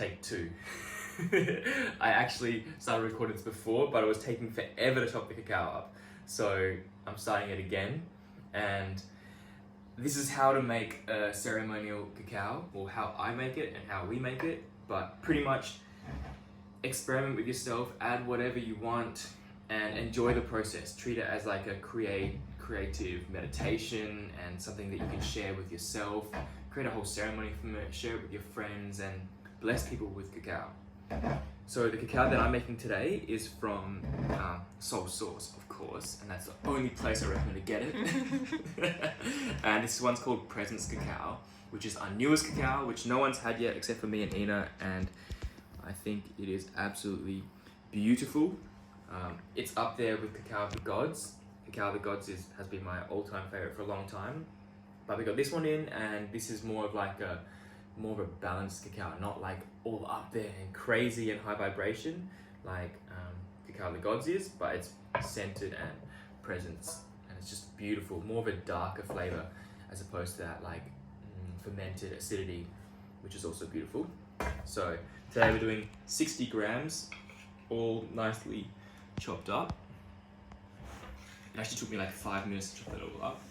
take two. I actually started recording this before, but it was taking forever to chop the cacao up. So I'm starting it again, and this is how to make a ceremonial cacao, or how I make it and how we make it, but pretty much experiment with yourself, add whatever you want, and enjoy the process. Treat it as like a creative meditation and something that you can share with yourself. Create a whole ceremony from it, share it with your friends, and bless people with cacao. So the cacao that I'm making today is from Soul Source, of course, and that's the only place I recommend to get it. And this one's called Presence Cacao, which is our newest cacao, which no one's had yet except for me and Ina, and I think it is absolutely beautiful. It's up there with Cacao of the Gods. Cacao of the Gods has been my all-time favorite for a long time, but we got this one in, and this is more of a balanced cacao, not like all up there and crazy and high vibration like Cacao of the Gods is, but it's scented and presence, and it's just beautiful. More of a darker flavor as opposed to that like fermented acidity, which is also beautiful. So today we're doing 60 grams, all nicely chopped up. It actually took me like 5 minutes to chop it all up.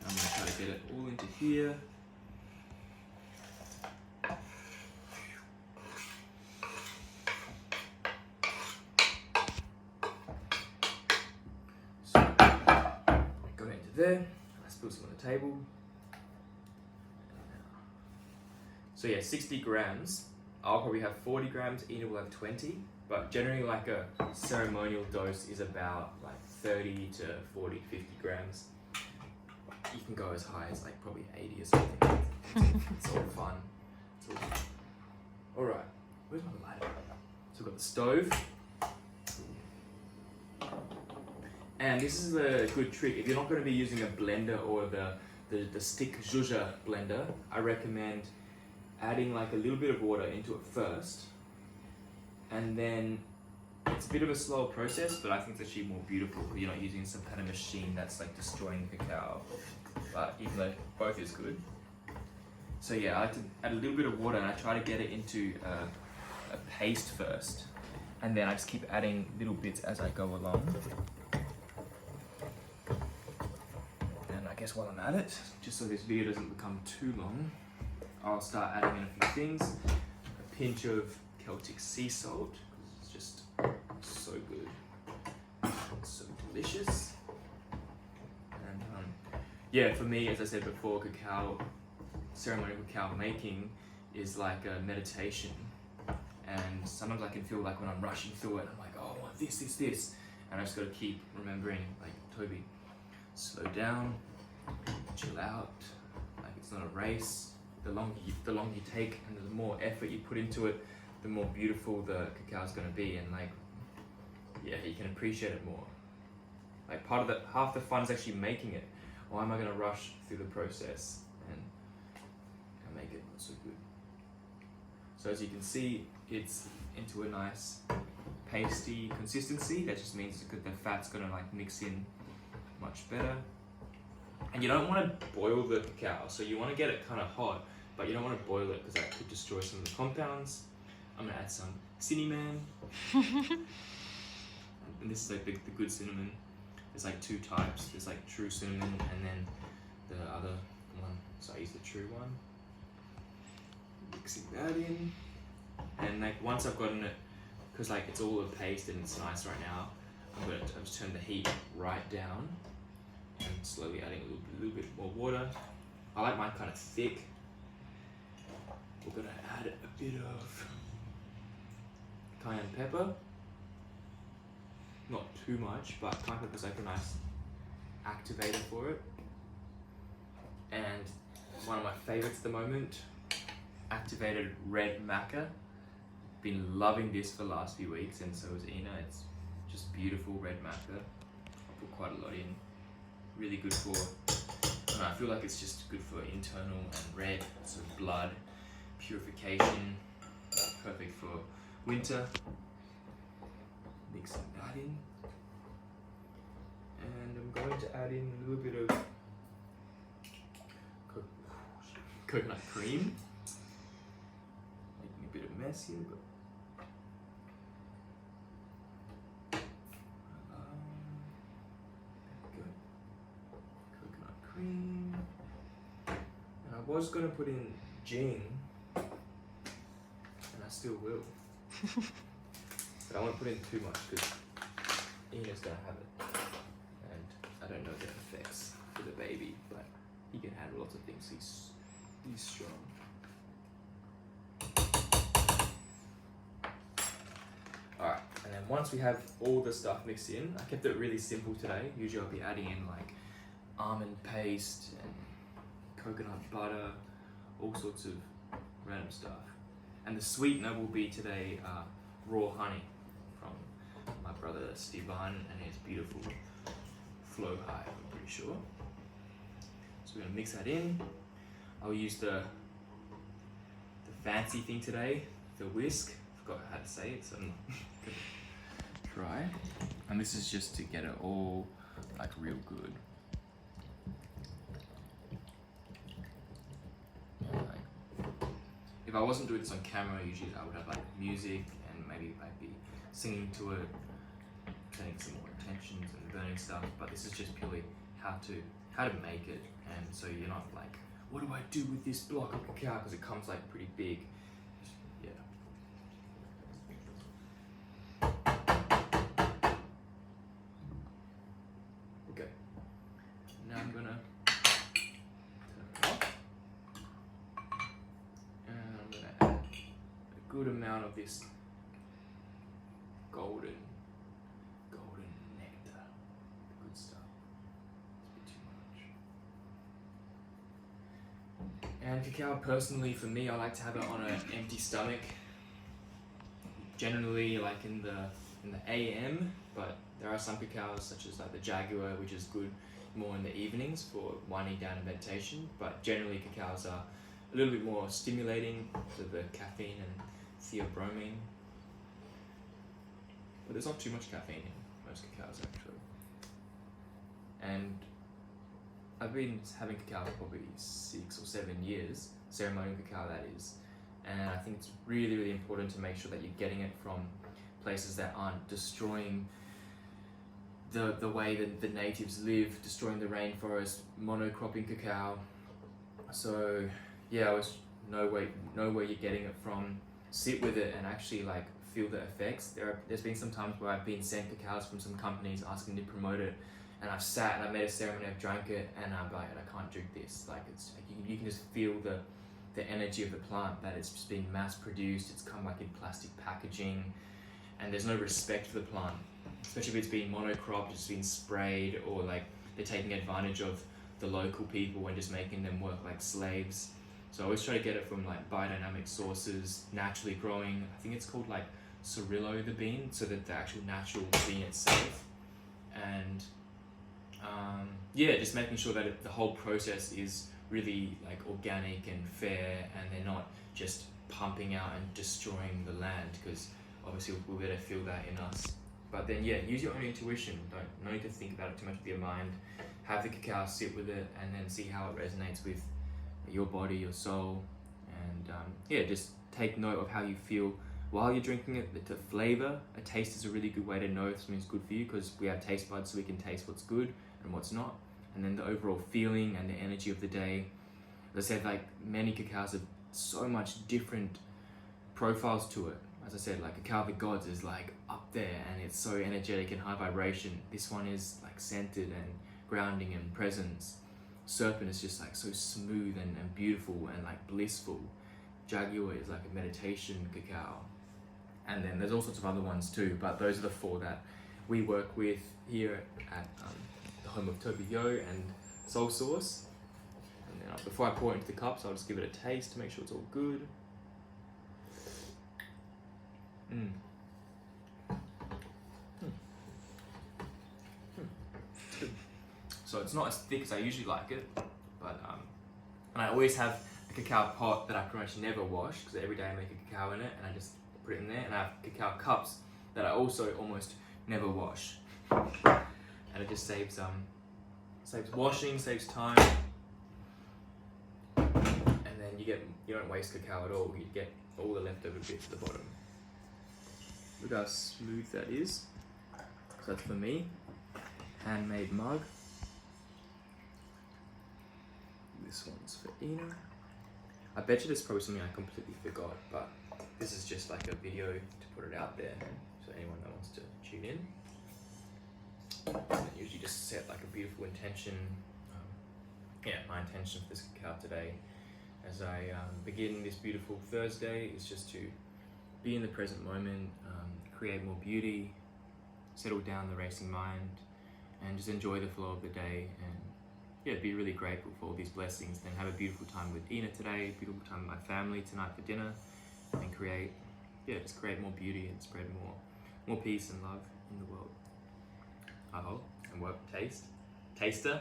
I'm gonna try to get it all into here. So, got it into there. I spilled some on the table. So yeah, 60 grams. I'll probably have 40 grams, Ina will have 20, but generally like a ceremonial dose is about like 30 to 40, 50 grams. You can go as high as like probably 80 or something. It's all fun. It's all fun. All right, where's my lighter? So we've got the stove. And this is a good trick. If you're not gonna be using a blender or the stick zhuzha blender, I recommend adding like a little bit of water into it first, and then it's a bit of a slower process, but I think it's actually more beautiful because you're not using some kind of machine that's like destroying the cacao, but even though both is good. So yeah, I like to add a little bit of water, and I try to get it into a paste first, and then I just keep adding little bits as I go along. And I guess while I'm at it, just so this video doesn't become too long, I'll start adding in a few things. A pinch of Celtic sea salt, because it's just so good. It's so delicious. And yeah, for me, as I said before, ceremonial cacao making is like a meditation. And sometimes I can feel like when I'm rushing through it, I'm like, oh, I want this. And I just gotta keep remembering, like, Toby, slow down, chill out, like it's not a race. The longer you take and the more effort you put into it, the more beautiful the cacao is going to be, and like, yeah, you can appreciate it more. Like half the fun is actually making it. Why am I going to rush through the process and make it not so good? So as you can see, it's into a nice pasty consistency. That just means that the fat's going to like mix in much better. And you don't want to boil the cacao, so you want to get it kind of hot, but you don't want to boil it because that could destroy some of the compounds. I'm going to add some cinnamon. And this is like the good cinnamon. There's like two types. There's like true cinnamon and then the other one. So I use the true one. Mixing that in. And like once I've gotten it, because like it's all a paste and it's nice right now, I'll just turn the heat right down. And slowly adding a little bit more water. I like mine kind of thick. We're gonna add a bit of cayenne pepper. Not too much, but cayenne pepper is like a nice activator for it. And one of my favorites at the moment, activated red maca. Been loving this for the last few weeks, and so is Ina. It's just beautiful red maca. I put quite a lot in. Really good for, I feel like it's just good for internal and red, so blood, purification, perfect for winter. Mixing that in. And I'm going to add in a little bit of coconut cream. Making a bit of mess here, but there we go. Coconut cream. And I was gonna put in gin, and I still will. But I won't put in too much because Ina's gonna have it. And I don't know the effects for the baby, but he can handle lots of things. He's strong. Alright, and then once we have all the stuff mixed in, I kept it really simple today. Usually I'll be adding in like almond paste and coconut butter, all sorts of random stuff. And the sweetener will be today raw honey from my brother Stevan and his beautiful flow hive, I'm pretty sure. So we're gonna mix that in. I'll use the fancy thing today, the whisk. Forgot how to say it, so I'm gonna try. And this is just to get it all like real good. If I wasn't doing this on camera, usually I would have like music and maybe I'd be singing to it, getting some more intentions and burning stuff. But this is just purely how to make it, and so you're not like, what do I do with this block of cacao? Because it comes like pretty big. Yeah. Okay. Now I'm gonna turn it off. And I'm gonna add a good amount of this golden nectar. Good stuff. It's a bit too much. And cacao, personally, for me, I like to have it on an empty stomach. Generally, like in the AM, but there are some cacaos, such as like the Jaguar, which is good more in the evenings for winding down and meditation. But generally, cacaos are a little bit more stimulating to the caffeine and theobromine. But there's not too much caffeine in most cacaos, actually. And I've been having cacao for probably 6 or 7 years, ceremonial cacao that is, and I think it's really, really important to make sure that you're getting it from places that aren't destroying the way that the natives live, destroying the rainforest, monocropping cacao. So yeah, I always know where you're getting it from, sit with it and actually like feel the effects. There's been some times where I've been sent cacaos from some companies asking to promote it, and I've sat and I made a ceremony, I've drank it, and I'm like, I can't drink this. Like it's you can just feel the energy of the plant, that it's just been mass produced. It's come like in plastic packaging, and there's no respect for the plant, especially if it's been monocropped, it's been sprayed, or like they're taking advantage of the local people and just making them work like slaves. So I always try to get it from like biodynamic sources, naturally growing. I think it's called like Cirillo, the bean, so that the actual natural bean itself. And yeah, just making sure that the whole process is really like organic and fair, and they're not just pumping out and destroying the land, because obviously we'll better feel that in us. But then yeah, use your own intuition. No need to think about it too much with your mind. Have the cacao, sit with it, and then see how it resonates with your body, your soul, and yeah, just take note of how you feel while you're drinking it. The flavor, a taste is a really good way to know if something's good for you, because we have taste buds so we can taste what's good and what's not. And then the overall feeling and the energy of the day. As I said, like many cacaos have so much different profiles to it. As I said, like Cacao of the Gods is like up there and it's so energetic and high vibration. This one is like centered and grounding and presence. Serpent is just like so smooth and beautiful and like blissful. Jaguar is like a meditation cacao. And then there's all sorts of other ones too, but those are the 4 that we work with here at the home of Toby Yo and Soul Source. And then before I pour it into the cups, I'll just give it a taste to make sure it's all good. So it's not as thick as I usually like it, but and I always have a cacao pot that I pretty much never wash, because every day I make a cacao in it and I just put it in there, and I have cacao cups that I also almost never wash, and it just saves washing, saves time, and then you don't waste cacao at all. You get all the leftover bits at the bottom. Look how smooth that is. So that's for me. Handmade mug. This one's for Ina. I bet you there's probably something I completely forgot, but this is just like a video to put it out there, so anyone that wants to tune in. I usually just set like a beautiful intention. My intention for this cacao today, as I begin this beautiful Thursday, is just to be in the present moment, create more beauty, settle down the racing mind, and just enjoy the flow of the day, and be really grateful for all these blessings. Then have a beautiful time with Ina today, beautiful time with my family tonight for dinner, and just create more beauty and spread more peace and love in the world. And what taster.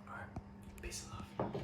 Alright, peace and love.